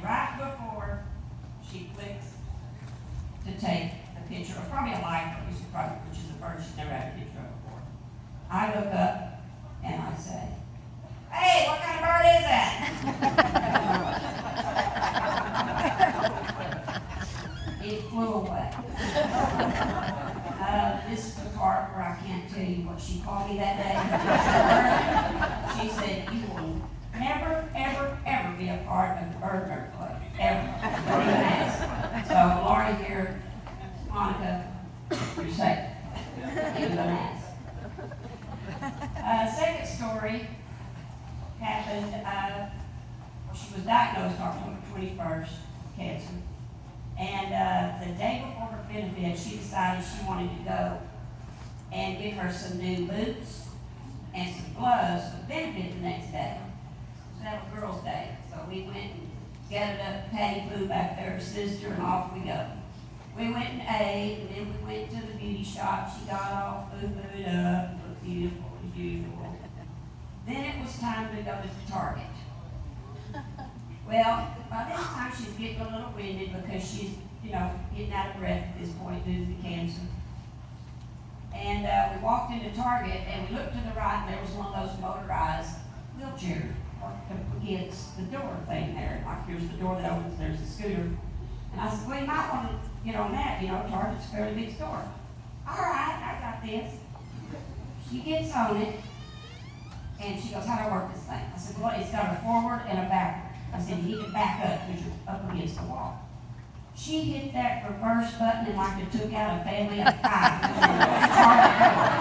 right before she clicks to take the picture, or probably a lifer, which is a bird she's never had a picture of before, I look up and I say, "Hey, what kind of bird is that?" It flew away. This is the part where I can't tell you what she called me that day. She said, "You will never, ever, ever be a part of the Bird Nerd Club. Ever." Don't even ask. So, Laurie here, Monica, you're safe. Even don't ask. Second story happened, she was diagnosed October 21st, cancer. And the day before her benefit, she decided she wanted to go and get her some new boots and some gloves for the benefit the next day. So that was Girls' Day. So we went and gathered up Patty Boo back there, her sister, and off we go. We went and ate, and then we went to the beauty shop. She got all food up, looked beautiful as usual. Then it was time to go to Target. Well, by this time she's getting a little winded because she's, getting out of breath at this point due to the cancer. And we walked into Target and we looked to the right and there was one of those motorized wheelchairs parked up against the door thing there. Like here's the door that opens, there's the scooter. And I said, "Well, you might want to get on that, Target's a fairly big store." "All right, I got this." She gets on it and she goes, "How do I work this thing?" I said, "Well, it's got a forward and a backward." I said, "You need to back up because you're up against the wall." She hit that reverse button and like it took out a family of 5.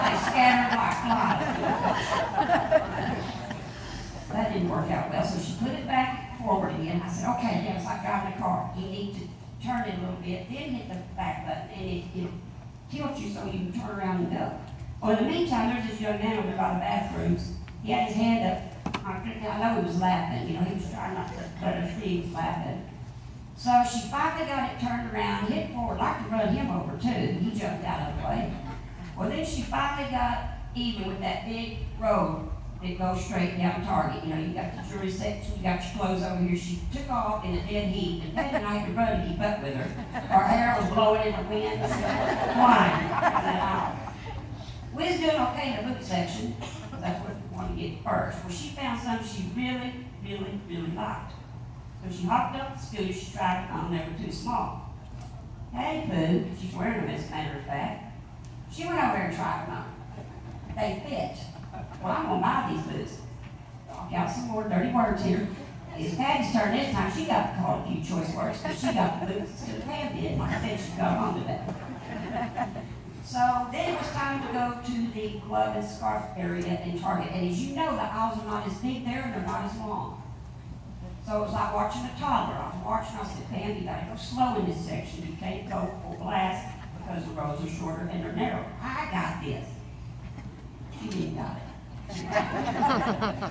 They scattered like flies. That didn't work out well, so she put it back forward again. I said, "Okay, yeah, it's like driving a car. You need to turn it a little bit, then hit the back button, and it tilts you so you can turn around and go." Well, in the meantime, there's this young man over there by the bathrooms. He had his hand up. I know he was laughing, he was trying not to let her see he was laughing. So she finally got it turned around, hit forward, like to run him over too. He jumped out of the way. Well, then she finally got even with that big road that goes straight down Target. You got the jewelry section, you got your clothes over here. She took off in a dead heat, and Patty and I had to run to keep up with her. Her hair was blowing in the wind, flying. We was doing okay in the boot section. That's what we wanted to get first. Well, she found something she really, really, really liked. So she hopped up the scooter, she tried it on, they were too small. Patty Pooh, she's wearing them as a matter of fact, she went over there and tried them on. They fit. Well, I'm going to buy these boots. I'll count some more dirty words here. It's Patty's turn this time. She got to call a few choice words because she got the boots instead of Pam did. Like I said, she got on to that. So then it was time to go to the glove and scarf area in Target. And as you know, the aisles are not as big there and they're not as long. So it was like watching a toddler. I said, "Pam, you gotta go slow in this section. You can't go full blast because the roads are shorter and they're narrow." "I got this." She didn't got it.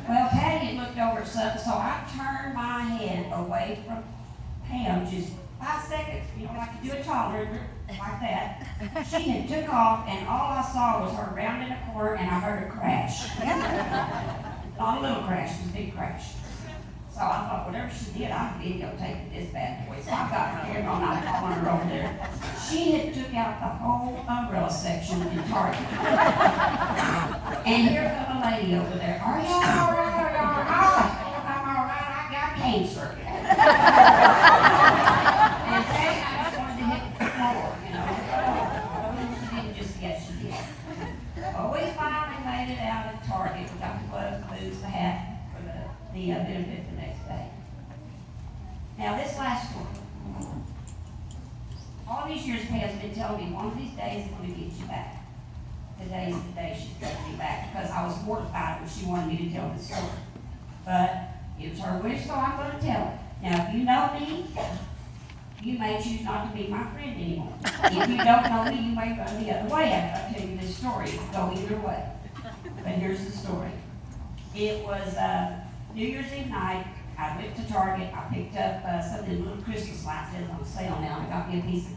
Well, Patty had looked over at something, so I turned my head away from Pam just 5 seconds, like you do a toddler, like that. She had took off, and all I saw was her rounding a corner, and I heard a crash. Not a little crash, it was a big crash. So I thought, whatever she did, I videotaped this bad boy. So I got her camera and I followed her over there. She had took out the whole umbrella section in Target. And here comes a lady over there. "Are y'all all right? Are y'all all right?" "I'm all right. I got cancer." And Patty, I just wanted to hit the floor, She didn't just guess she did. Well, we finally made it out of Target. We got the gloves, the boots, the hat for the benefit the next day. Now, this last one. All these years, Pam's been telling me one of these days I'm going to get you back. Today is the day she's getting me back because I was mortified when she wanted me to tell the story. But it was her wish, so I'm going to tell it. Now, if you know me, you may choose not to be my friend anymore. If you don't know me, you may run the other way after I tell you this story. It will go either way. But here's the story. It was New Year's Eve night. I went to Target. I picked up some of the little Christmas lights that's on sale now. I got me a piece of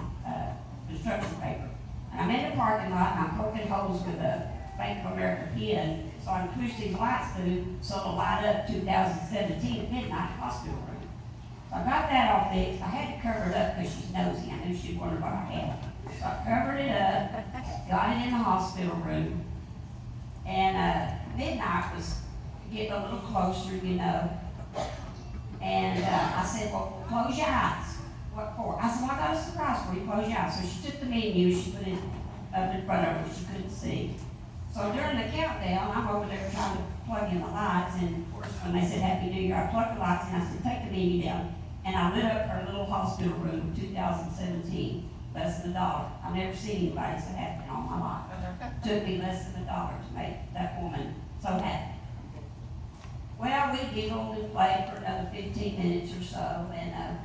construction paper. And I'm in the parking lot and I'm poking holes with a Bank of America pen so I can push these lights through so it'll light up 2017 at midnight hospital room. So I got that all fixed. I had to cover it up because she's nosy. I knew she'd wonder what I had. So I covered it up, got it in the hospital room, and midnight was getting a little closer, you know. And I said, well, close your eyes. What for? I said, well, I got a surprise for you. Close your eyes. So she took the menu, she put it up in front of her, she couldn't see. So during the countdown, I'm over there trying to plug in the lights, and of course, when they said Happy New Year, I plugged the lights in. I said, take the menu down. And I lit up her little hospital room, 2017, less than $1. I've never seen anybody so happy in all my life. Took me less than $1 to make that woman so happy. Well, we giggled and played for another 15 minutes or so, and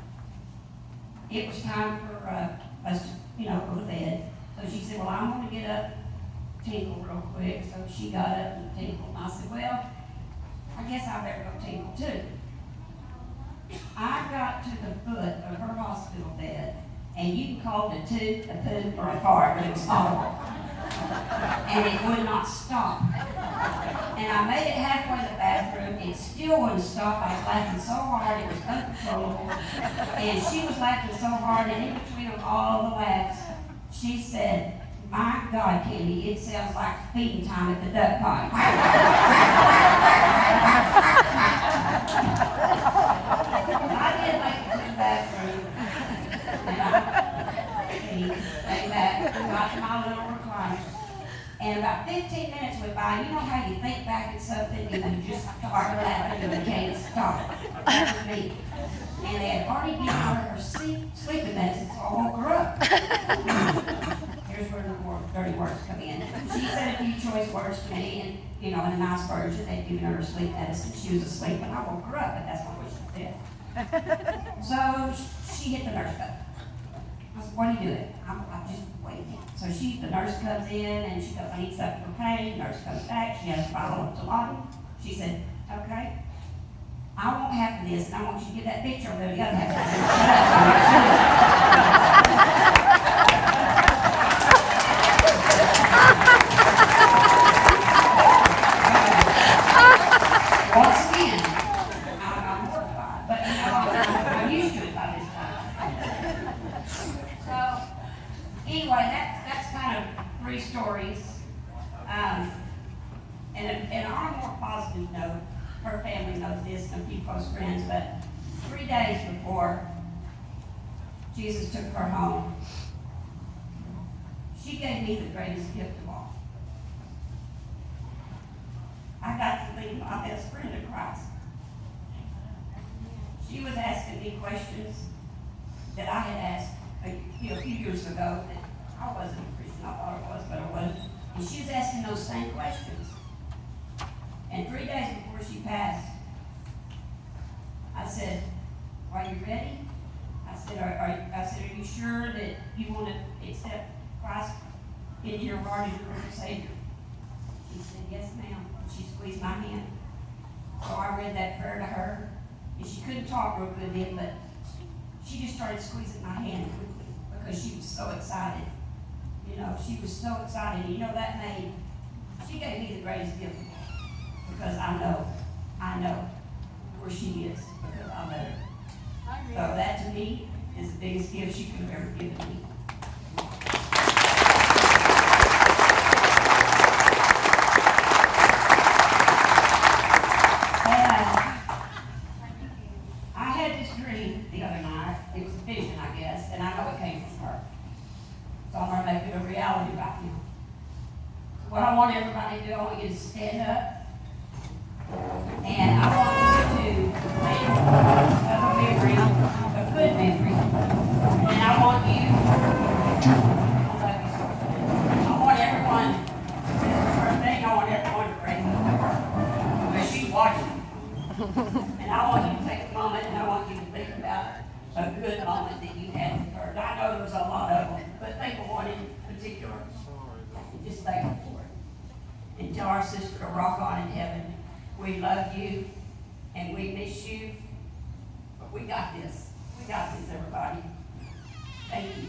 it was time for us to, go to bed. So she said, well, I'm going to get up, tinkle real quick. So she got up and tinkled, and I said, well, I guess I better go tinkle too. I got to the foot of her hospital bed, and you can call it a toot, a poop, or a fart, but it was audible. And it would not stop. And I made it halfway to the bathroom, it still wouldn't stop. I was laughing so hard, it was uncontrollable. And she was laughing so hard, and in between all the laughs, she said, my God, Candy, it sounds like feeding time at the duck pond. I did make it to the bathroom, and I came back, got to my little recliner, and about 15 minutes went by. You know how you think back at something and you just start laughing and you can't stop. That was me. And they had already given her sleeping medicine, so I woke her up. Here's where the more dirty words come in. She said a few choice words to me, and in a nice version, they'd given her sleep medicine. She was asleep, and I woke her up, but that's not what she did. So she hit the nurse button. I said, what are you doing? I'm just waiting. So the nurse comes in, and she goes, I need something for pain. The nurse comes back. She has a bottle of Dilaudid. She said, okay. I won't have this, and I want you to get that picture over there. The other half. Once again, I'm mortified, but I'm used to it by this time. So, anyway, that's kind of 3 stories. And on a more positive note, her family knows this and a few close friends, but 3 days before Jesus took her home, she gave me the greatest gift of all. I got to leave my best friend in Christ. She was asking me questions that I had asked a few years ago that I wasn't a Christian. I thought I was, but I wasn't. And she was asking those same questions. And 3 days before she passed, I said, are you ready? I said, are you sure that you want to accept Christ into your heart as your Lord and Savior? She said, yes, ma'am. She squeezed my hand. So I read that prayer to her. And she couldn't talk real good then, but she just started squeezing my hand quickly because she was so excited. She was so excited. She gave me the greatest gift of all. Because I know where she is because I let her. So that to me is the biggest gift she could have ever given me. And I had this dream the other night. It was a vision, I guess, and I know it came from her. So I'm going to make it a reality right now. So what I want everybody to do, I want you to stand up. And I want you to think of a memory, a good memory. And I want you, I want everyone, this is her thing, I want everyone to raise up to her. Because she's watching. And I want you to take a moment and I want you to think about a good moment that you had with her. And I know there's a lot of them, but think of one in particular. And just thank her for it. And tell our sister to rock on in heaven. We love you, and we miss you, but we got this. We got this, everybody. Thank you.